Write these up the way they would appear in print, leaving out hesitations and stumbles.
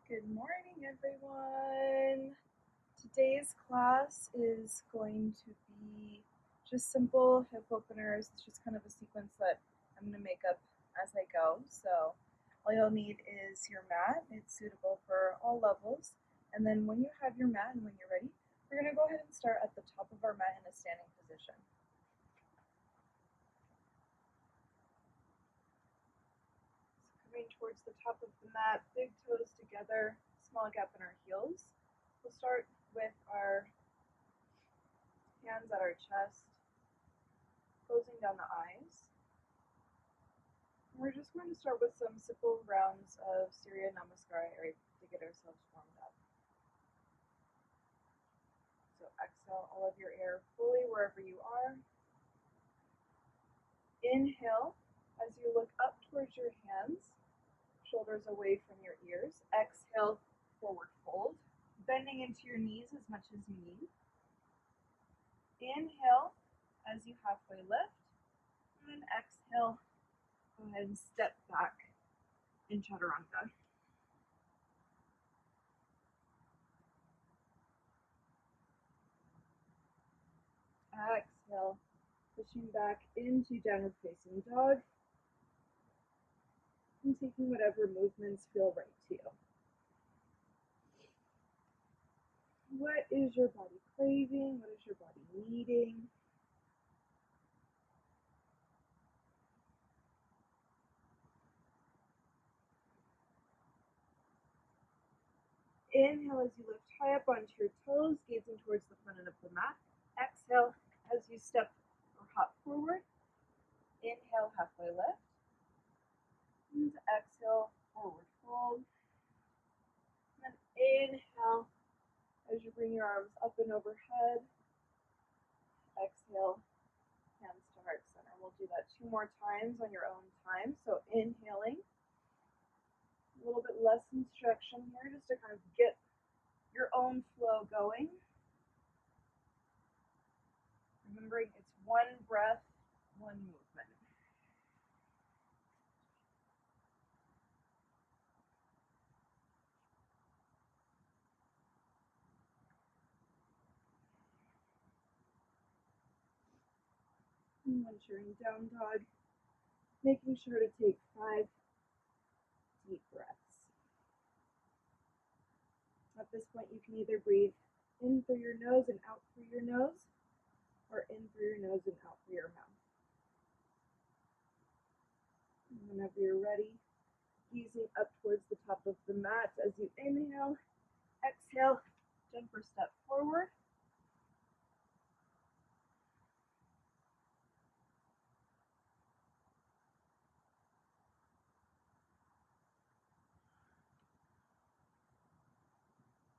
Good morning, everyone. Today's class is going to be just simple hip openers. It's just kind of a sequence that I'm going to make up as I go. So all you'll need is your mat. It's suitable for all levels. And then when you have your mat and when you're ready, we're going to go ahead and start at the top of our mat in a standing position. Coming towards the top of the mat, big toes together, small gap in our heels. We'll start with our hands at our chest, closing down the eyes. And we're just going to start with some simple rounds of Surya Namaskara to get ourselves warmed up. So exhale all of your air fully wherever you are. Inhale as you look up towards your hands, shoulders away from your ears. Exhale, forward fold, bending into your knees as much as you need. Inhale as you halfway lift, and then exhale, go ahead and step back in Chaturanga. Exhale, pushing back into downward facing dog, and taking whatever movements feel right to you. What is your body craving? What is your body needing? Inhale as you lift high up onto your toes, gazing towards the front end of the mat. Exhale as you step or hop forward. Inhale, halfway lift. And exhale, forward fold. And then inhale as you bring your arms up and overhead. Exhale, hands to heart center. We'll do that 2 more times on your own time. So inhaling, a little bit less instruction here just to kind of get your own flow going. Remembering it's 1 breath, 1 movement. And once you're in down dog, making sure to take 5 deep breaths. At this point, you can either breathe in through your nose and out through your nose, or in through your nose and out through your mouth. And whenever you're ready, easing up towards the top of the mat as you inhale, exhale, jump or step forward.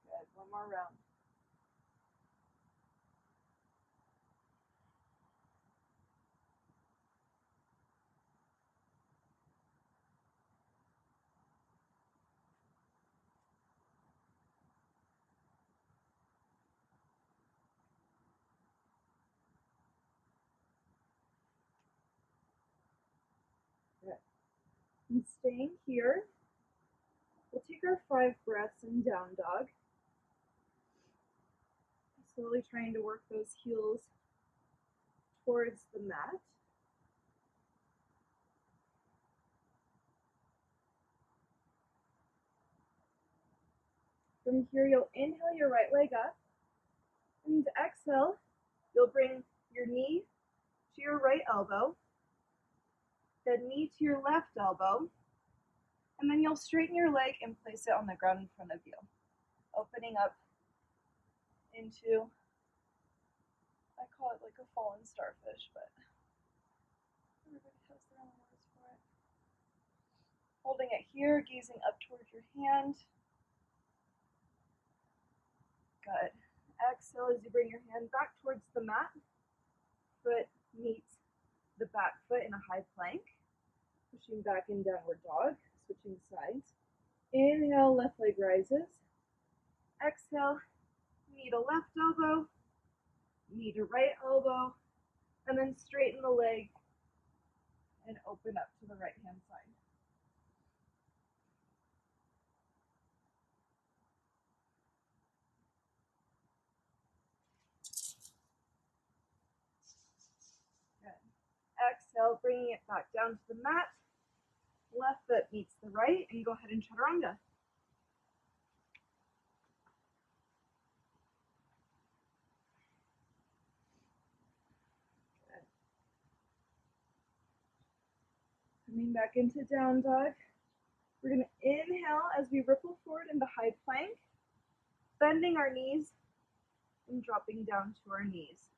Good, 1 more round. Good. And staying here, we'll take our 5 breaths in down dog. Slowly trying to work those heels towards the mat. From here, you'll inhale your right leg up, and exhale, you'll bring your knee to your right elbow, then knee to your left elbow, and then you'll straighten your leg and place it on the ground in front of you, opening up into, I call it like a fallen starfish, but everybody has their own words for it. Holding it here, gazing up towards your hand. Good. Exhale as you bring your hand back towards the mat. Foot meets the back foot in a high plank. Pushing back in downward dog, switching sides. Inhale, left leg rises. Exhale, knee to left elbow, knee to right elbow, and then straighten the leg and open up to the right hand side. Exhale, bringing it back down to the mat. Left foot meets the right, and go ahead and chaturanga. Good. Coming back into down dog. We're going to inhale as we ripple forward into high plank, bending our knees and dropping down to our knees.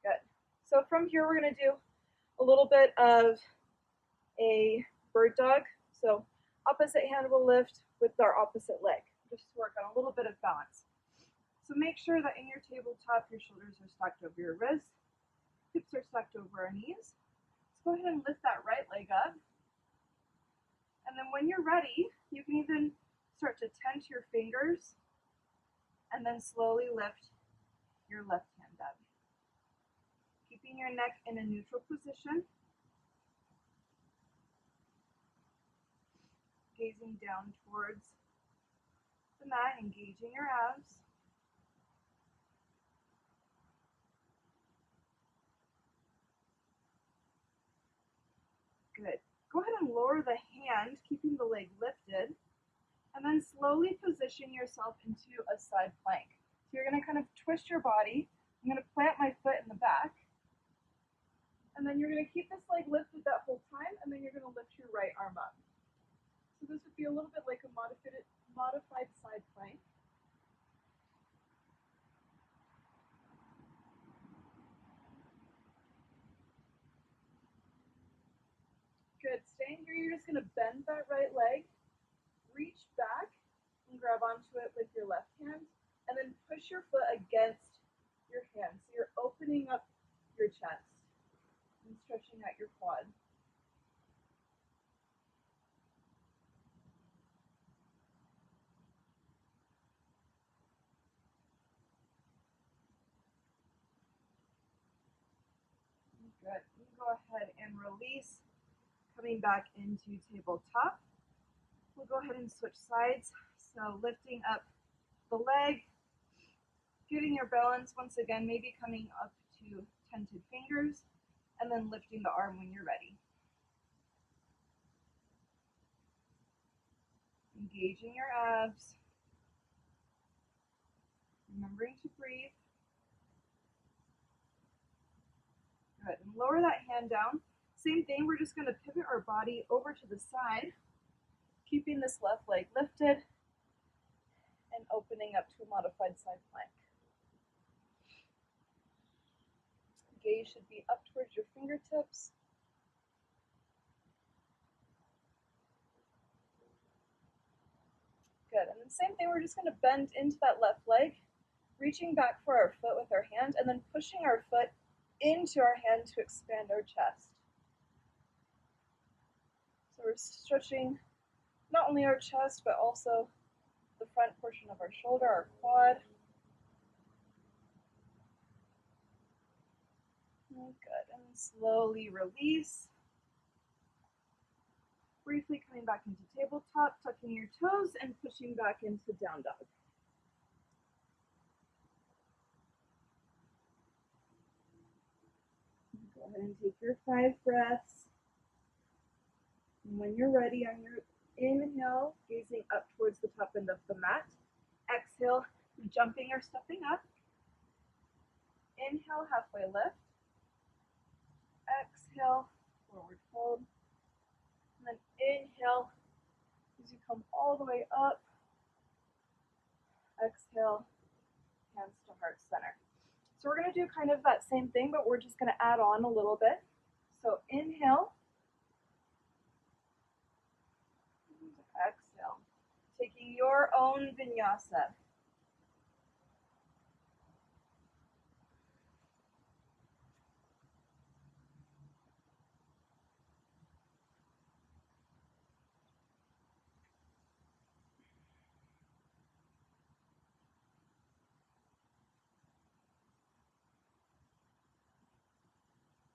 Good. So from here, we're going to do a little bit of a bird dog. So opposite hand will lift with our opposite leg, just to work on a little bit of balance. So make sure that in your tabletop, your shoulders are stacked over your wrists, hips are stacked over our knees. Let's go ahead and lift that right leg up. And then when you're ready, you can even start to tense your fingers and then slowly lift your left hand up. Keeping your neck in a neutral position. Gazing down towards the mat, engaging your abs. Good. Go ahead and lower the hand, keeping the leg lifted, and then slowly position yourself into a side plank. So you're going to kind of twist your body. I'm going to plant my foot in the back, and then you're going to keep this leg lifted that whole time, and then you're going to lift your right arm up. So this would be a little bit like a modified side plank. Good. Staying here, you're just going to bend that right leg, reach back, and grab onto it with your left hand, and then push your foot against your hand. So you're opening up your chest and stretching out your quad. Good. You go ahead and release, coming back into tabletop. We'll go ahead and switch sides. So lifting up the leg, getting your balance once again, maybe coming up to tented fingers, and then lifting the arm when you're ready. Engaging your abs. Remembering to breathe. Good. And lower that hand down. Same thing, we're just going to pivot our body over to the side, keeping this left leg lifted and opening up to a modified side plank. Gaze should be up towards your fingertips. Good. And then same thing, we're just going to bend into that left leg, reaching back for our foot with our hand, and then pushing our foot into our hand to expand our chest. So we're stretching not only our chest, but also the front portion of our shoulder, our quad. Good. And slowly release. Briefly coming back into tabletop, tucking your toes and pushing back into down dog. Go ahead and take your 5 breaths. And when you're ready, on your inhale, gazing up towards the top end of the mat. Exhale, jumping or stepping up. Inhale, halfway lift. Exhale, forward fold. And then inhale as you come all the way up. Exhale, hands to heart center. So we're going to do kind of that same thing, but we're just going to add on a little bit. So inhale. Exhale. Taking your own vinyasa.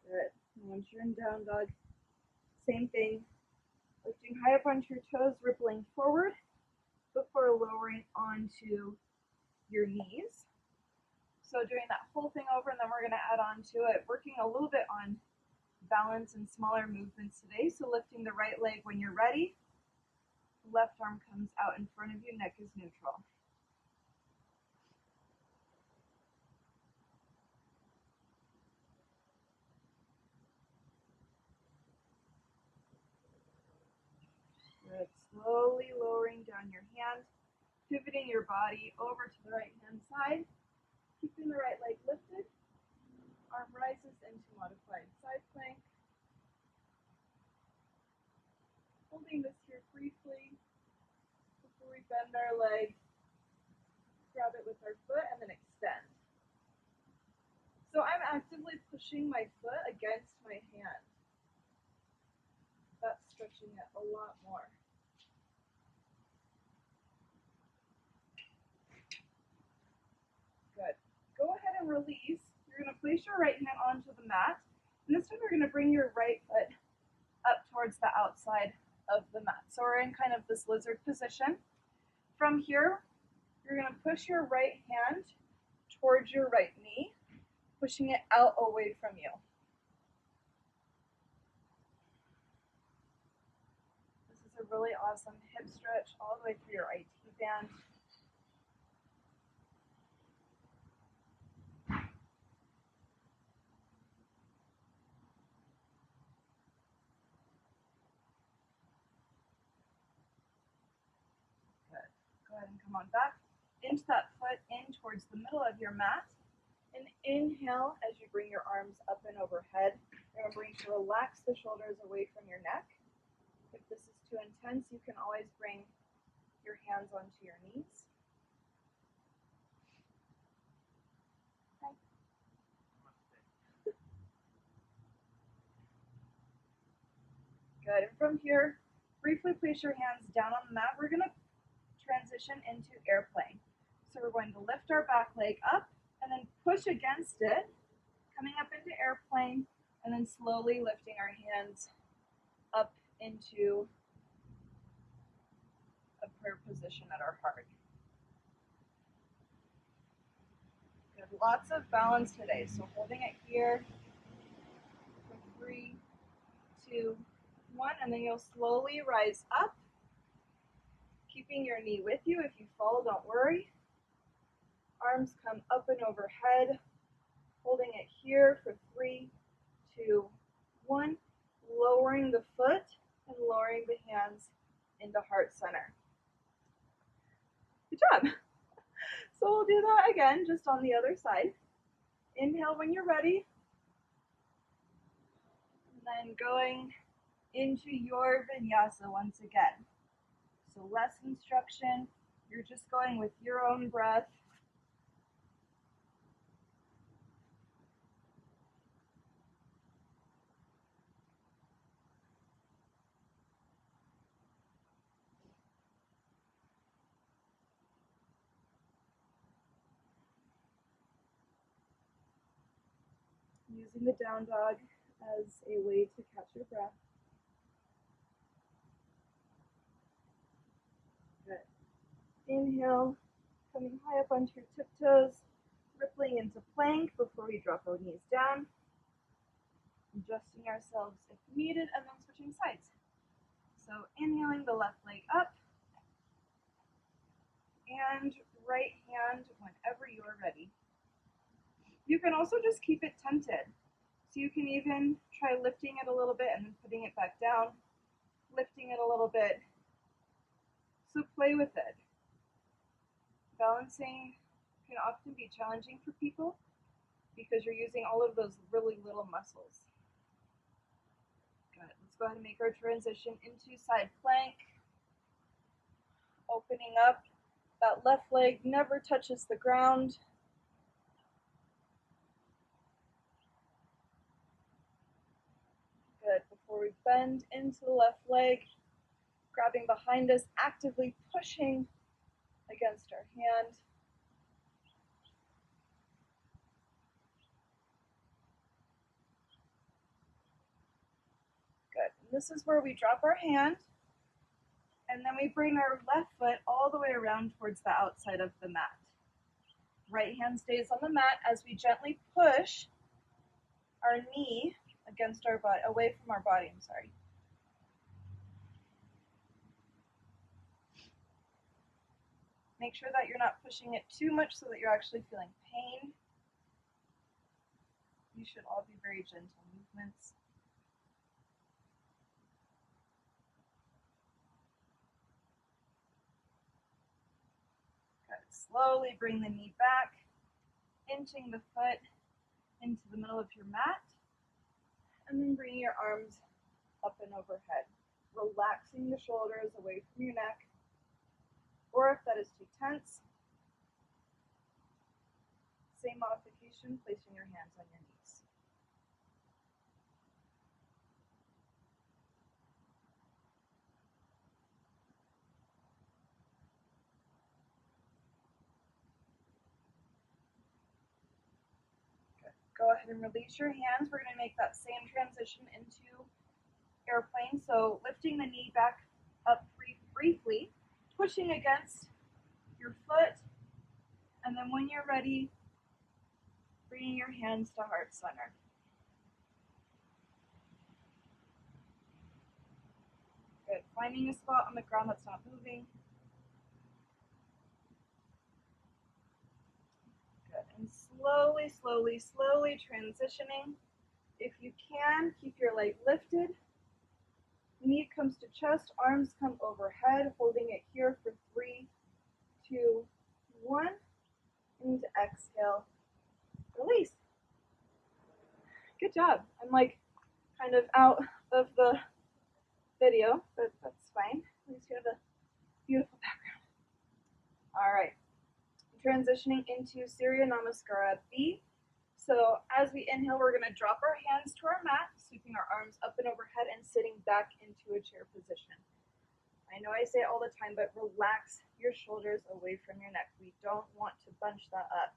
Good. Once you're in down dog, same thing. Lifting high up onto your toes, rippling forward before lowering onto your knees. So doing that whole thing over, and then we're going to add on to it, working a little bit on balance and smaller movements today. So lifting the right leg when you're ready. Left arm comes out in front of you, neck is neutral. Good. Slowly lowering down your hand, pivoting your body over to the right hand side, keeping the right leg lifted. Arm rises into modified side plank. Holding this here briefly before we bend our leg, grab it with our foot, and then extend. So I'm actively pushing my foot against my hand. That's stretching it a lot more. Good. Go ahead and release. You're going to place your right hand onto the mat, and this time you're going to bring your right foot up towards the outside of the mat. So we're in kind of this lizard position. From here, you're going to push your right hand towards your right knee, pushing it out away from you. This is a really awesome hip stretch all the way through your IT band. Good. Go ahead and come on back into that foot in towards the middle of your mat. And inhale as you bring your arms up and overhead, remembering to relax the shoulders away from your neck. If this is too intense, you can always bring your hands onto your knees. Okay. Good. And from here, briefly place your hands down on the mat. We're going to transition into airplane. So we're going to lift our back leg up and then push against it, coming up into airplane, and then slowly lifting our hands up into a prayer position at our heart. Good. Lots of balance today. So holding it here for 3, 2, 1, and then you'll slowly rise up, keeping your knee with you. If you fall, don't worry. Arms come up and overhead, holding it here for 3, 2, 1, lowering the foot and lowering the hands into heart center. Good job. So we'll do that again, just on the other side. Inhale when you're ready. And then going into your vinyasa once again. So less instruction, you're just going with your own breath. Using the down dog as a way to catch your breath. Good. Inhale, coming high up onto your tiptoes, rippling into plank before we drop our knees down. Adjusting ourselves if needed, and then switching sides. So inhaling the left leg up, and right hand whenever you are ready. You can also just keep it tented. So you can even try lifting it a little bit and then putting it back down, lifting it a little bit. So play with it. Balancing can often be challenging for people because you're using all of those really little muscles. Good. Let's go ahead and make our transition into side plank. Opening up, that left leg never touches the ground. Good. Before we bend into the left leg, grabbing behind us, actively pushing against our hand. Good. And this is where we drop our hand, and then we bring our left foot all the way around towards the outside of the mat. Right hand stays on the mat as we gently push our knee against our body, away from our body, I'm sorry. Make sure that you're not pushing it too much so that you're actually feeling pain. You should all be very gentle movements. Good. Slowly bring the knee back, inching the foot into the middle of your mat, and then bringing your arms up and overhead, relaxing the shoulders away from your neck, or if that is too tense, same modification, placing your hands on your knees. Good. Go ahead and release your hands. We're going to make that same transition into airplane. So lifting the knee back up briefly, pushing against your foot, and then when you're ready, bringing your hands to heart center. Good. Finding a spot on the ground that's not moving. Good. And slowly, slowly, slowly transitioning. If you can, keep your leg lifted. Knee comes to chest, arms come overhead, holding it here for 3, 2, 1. And exhale, release. Good job. I'm like kind of out of the video, but that's fine. At least you have a beautiful background. All right. Transitioning into Surya Namaskara B. So as we inhale, we're going to drop our hands to our mat, sweeping our arms up and overhead and sitting back into a chair position. I know I say it all the time, but relax your shoulders away from your neck. We don't want to bunch that up.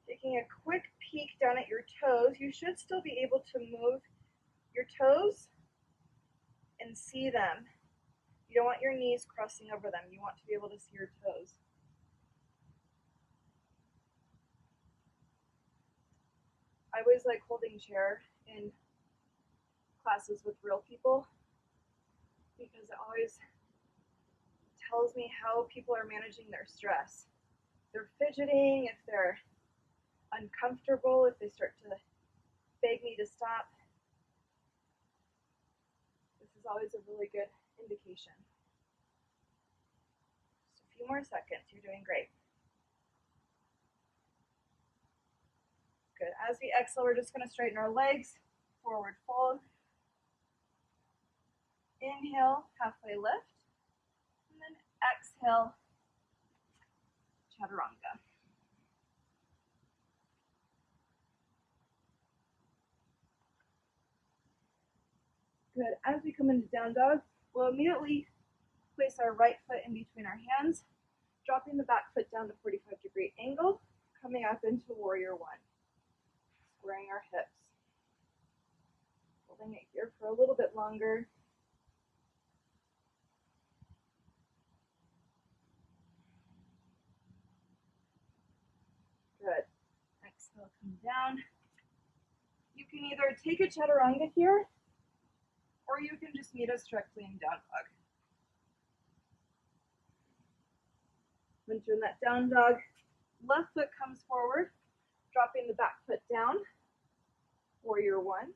Taking a quick peek down at your toes, you should still be able to move your toes and see them. You don't want your knees crossing over them. You want to be able to see your toes. I always like holding chair in classes with real people because it always tells me how people are managing their stress. They're fidgeting, if they're uncomfortable, if they start to beg me to stop. This is always a really good indication. Just a few more seconds. You're doing great. Good. As we exhale, we're just going to straighten our legs, forward fold. Inhale, halfway lift, and then exhale, chaturanga. Good. As we come into down dog, we'll immediately place our right foot in between our hands, dropping the back foot down to 45-degree angle, coming up into warrior one. Squaring our hips. Holding it here for a little bit longer. Good. Exhale, come down. You can either take a chaturanga here, or you can just meet us directly in down dog. Once you're in that down dog, left foot comes forward, dropping the back foot down, warrior one.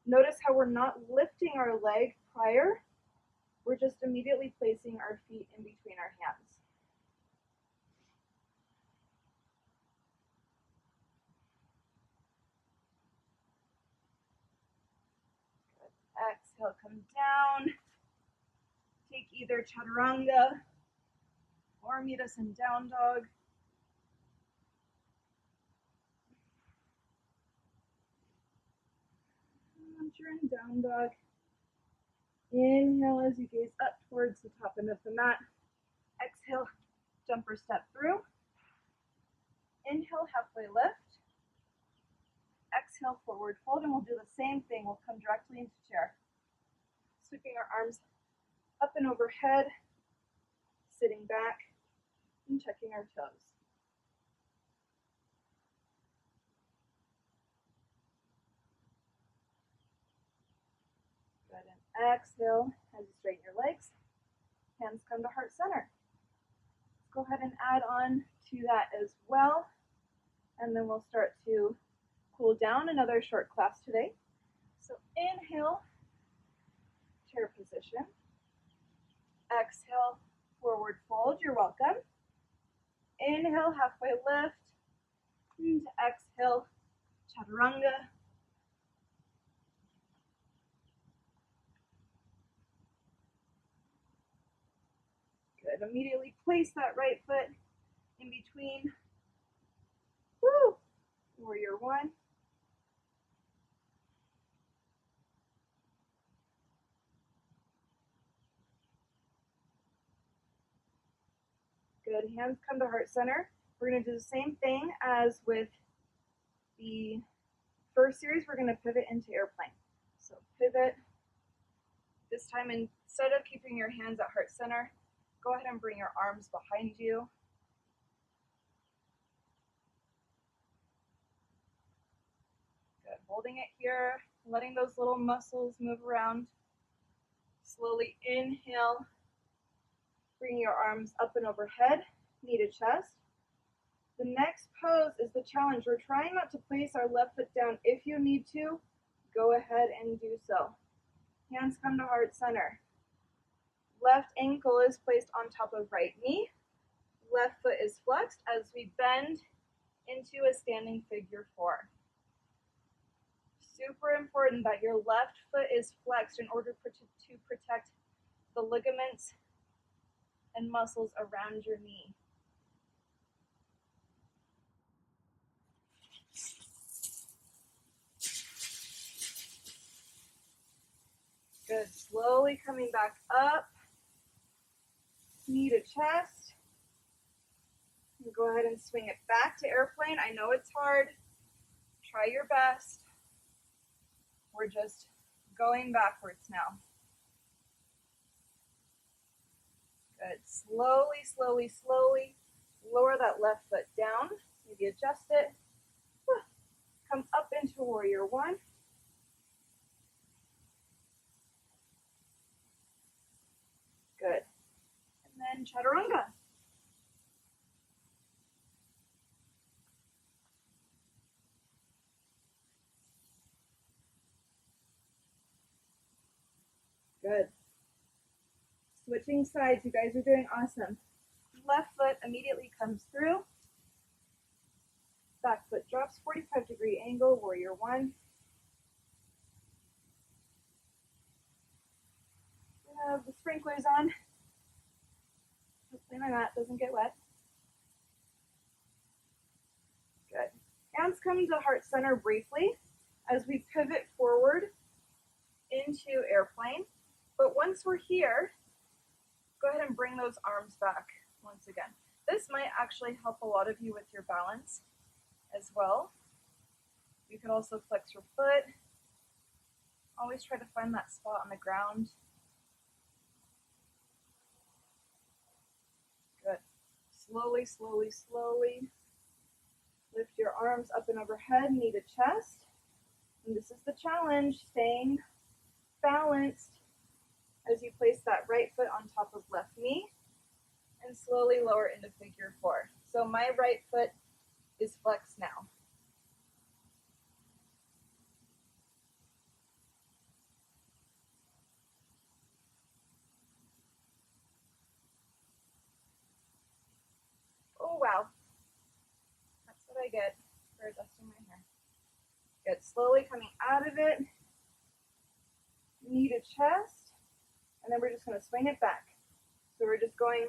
Notice how we're not lifting our leg prior, we're just immediately placing our feet in between our hands. Good. Exhale, come down. Take either chaturanga or meet us in down dog. Once you're in down dog, inhale as you gaze up towards the top end of the mat. Exhale, jumper step through. Inhale, halfway lift. Exhale, forward fold, and we'll do the same thing. We'll come directly into chair. Sweeping our arms up and overhead, sitting back, and checking our toes. Exhale as you straighten your legs. Hands come to heart center. Let's go ahead and add on to that as well. And then we'll start to cool down. Another short class today. So inhale, chair position. Exhale, forward fold. You're welcome. Inhale, halfway lift. And exhale, chaturanga. Good. Immediately place that right foot in between. Woo! Warrior one. Good. Hands come to heart center. We're going to do the same thing as with the first series. We're going to pivot into airplane. So pivot. This time, instead of keeping your hands at heart center, go ahead and bring your arms behind you. Good. Holding it here, letting those little muscles move around. Slowly inhale. Bring your arms up and overhead, knee to chest. The next pose is the challenge. We're trying not to place our left foot down. If you need to, go ahead and do so. Hands come to heart center. Left ankle is placed on top of right knee. Left foot is flexed as we bend into a standing figure four. Super important that your left foot is flexed in order to protect the ligaments and muscles around your knee. Good. Slowly coming back up. Knee to chest. And go ahead and swing it back to airplane. I know it's hard. Try your best. We're just going backwards now. Good. Slowly, slowly, slowly lower that left foot down. Maybe adjust it. Come up into warrior one. Good. And then chaturanga. Good. Switching sides, you guys are doing awesome. Left foot immediately comes through. Back foot drops, 45-degree angle, warrior one. We have the sprinklers on. Hopefully my mat doesn't get wet. Good. Hands come to heart center briefly as we pivot forward into airplane. But once we're here, go ahead and bring those arms back once again. This might actually help a lot of you with your balance as well. You could also flex your foot. Always try to find that spot on the ground. Good. Slowly, slowly, slowly. Lift your arms up and overhead, knee to chest. And this is the challenge, staying balanced as you place that right foot on top of left knee and slowly lower into figure four. So my right foot is flexed now. Oh, wow. That's what I get for adjusting my hair. Good. Slowly coming out of it. Knee to chest. And then we're just going to swing it back. So we're just going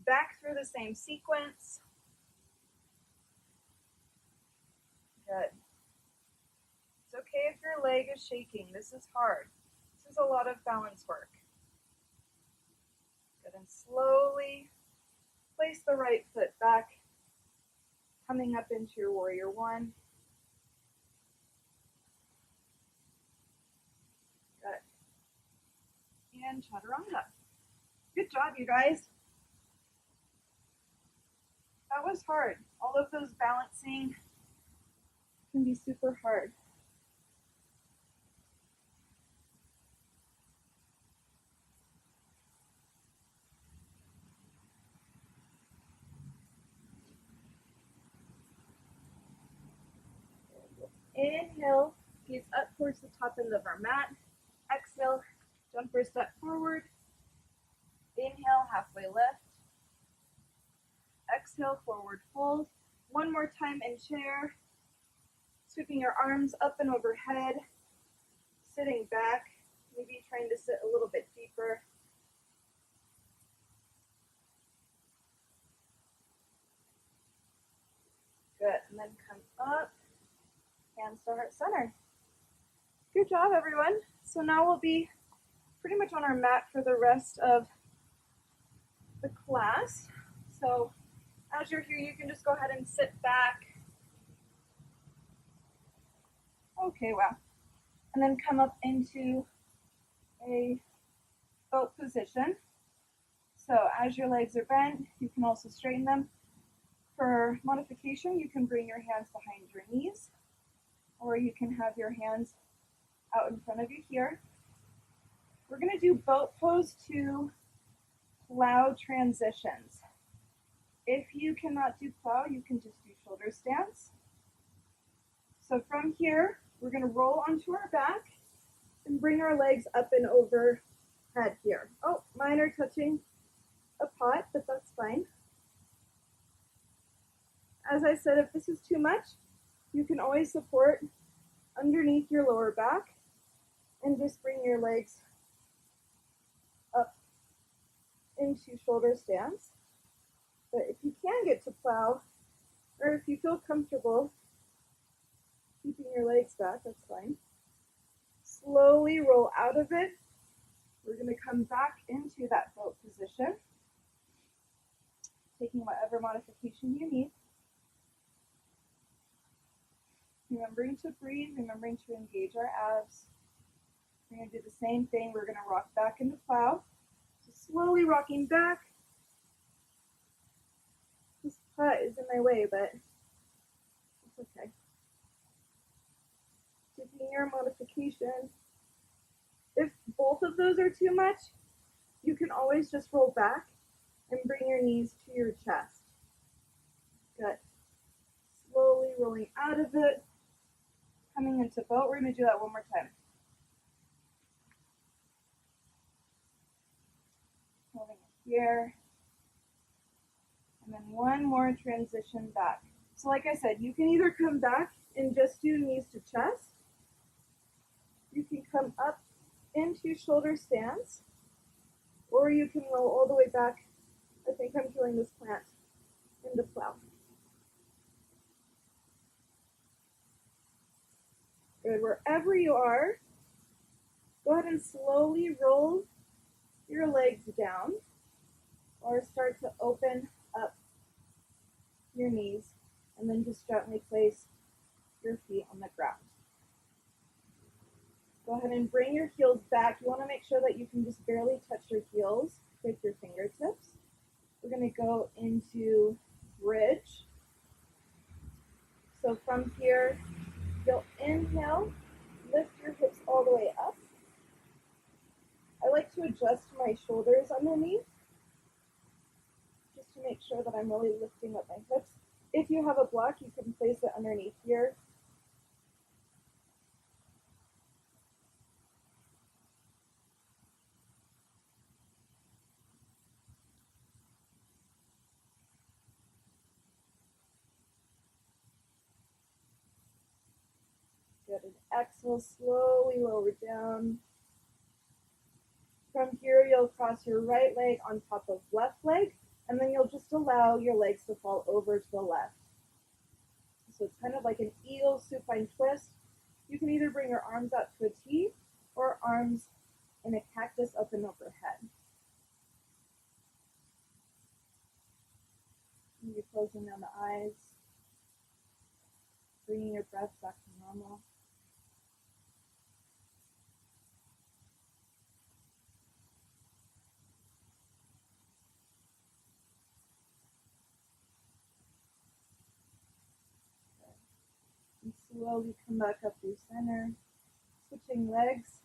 back through the same sequence. Good. It's okay if your leg is shaking. This is hard. This is a lot of balance work. Good. And slowly place the right foot back, coming up into your warrior one. Good. And chaturanga. Good job, you guys. That was hard. All of those balancing can be super hard. Inhale, gaze up towards the top end of our mat. Exhale, jump or step forward. Inhale, halfway lift. Exhale, forward fold. One more time in chair. Sweeping your arms up and overhead. Sitting back, maybe trying to sit a little bit deeper. Good, and then come up, hands to heart center. Good job, everyone. So now we'll be pretty much on our mat for the rest of the class. So as you're here, you can just go ahead and sit back. Okay, wow. And then come up into a boat position. So as your legs are bent, you can also straighten them. For modification, you can bring your hands behind your knees, or you can have your hands out in front of you here. We're going to do boat pose to plow transitions. If you cannot do plow, you can just do shoulder stance. So from here, we're going to roll onto our back and bring our legs up and overhead here. Oh, mine are touching a pot, but that's fine. As I said, if this is too much, you can always support underneath your lower back and just bring your legs up into shoulder stance. But if you can get to plow, or if you feel comfortable keeping your legs back, that's fine. Slowly roll out of it. We're going to come back into that boat position, taking whatever modification you need. Remembering to breathe, remembering to engage our abs. We're going to do the same thing. We're going to rock back into plow. So slowly rocking back. This putt is in my way, but it's okay. Taking your modification. If both of those are too much, you can always just roll back and bring your knees to your chest. Good. Slowly rolling out of it. Coming into boat. We're going to do that one more time. Holding it here. And then one more transition back. So like I said, you can either come back and just do knees to chest. You can come up into shoulder stance. Or you can roll all the way back. I think I'm feeling this plant into plow. Good. Wherever you are, go ahead and slowly roll your legs down or start to open up your knees and then just gently place your feet on the ground. Go ahead and bring your heels back. You want to make sure that you can just barely touch your heels with your fingertips. We're going to go into bridge. So from here, you'll inhale, lift your hips all the way up. I like to adjust my shoulders underneath, just to make sure that I'm really lifting up my hips. If you have a block, you can place it underneath here. Good. And exhale, slowly lower down. From here, you'll cross your right leg on top of left leg, and then you'll just allow your legs to fall over to the left. So it's kind of like an eagle supine twist. You can either bring your arms out to a T or arms in a cactus up and overhead. You're closing down the eyes, bringing your breath back to normal. And slowly come back up through center, switching legs.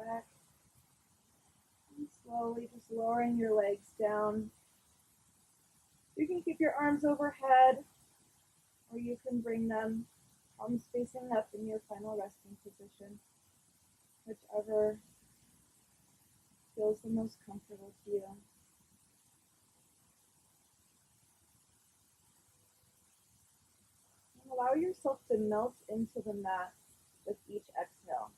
back. And slowly just lowering your legs down. You can keep your arms overhead, or you can bring them palms facing up in your final resting position, whichever feels the most comfortable to you. And allow yourself to melt into the mat with each exhale.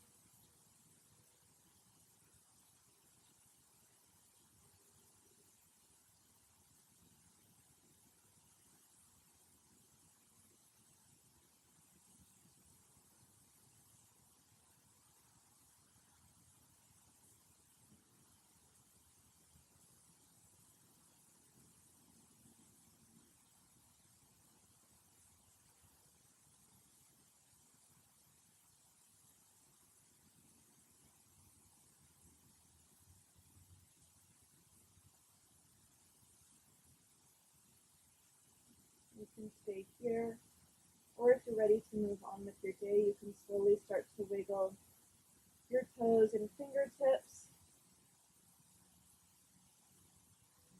You can stay here, or if you're ready to move on with your day, you can slowly start to wiggle your toes and fingertips,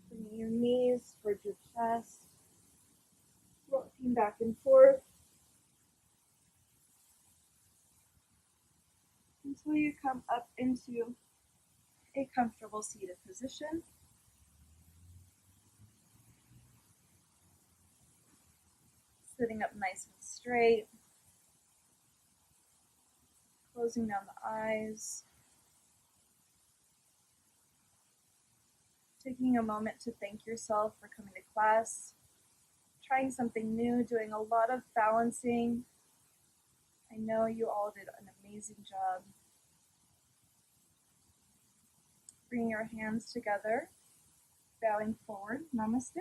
bringing your knees towards your chest, rocking back and forth until you come up into a comfortable seated position. Sitting up nice and straight, closing down the eyes, taking a moment to thank yourself for coming to class, trying something new, doing a lot of balancing. I know you all did an amazing job. Bring your hands together, bowing forward, namaste.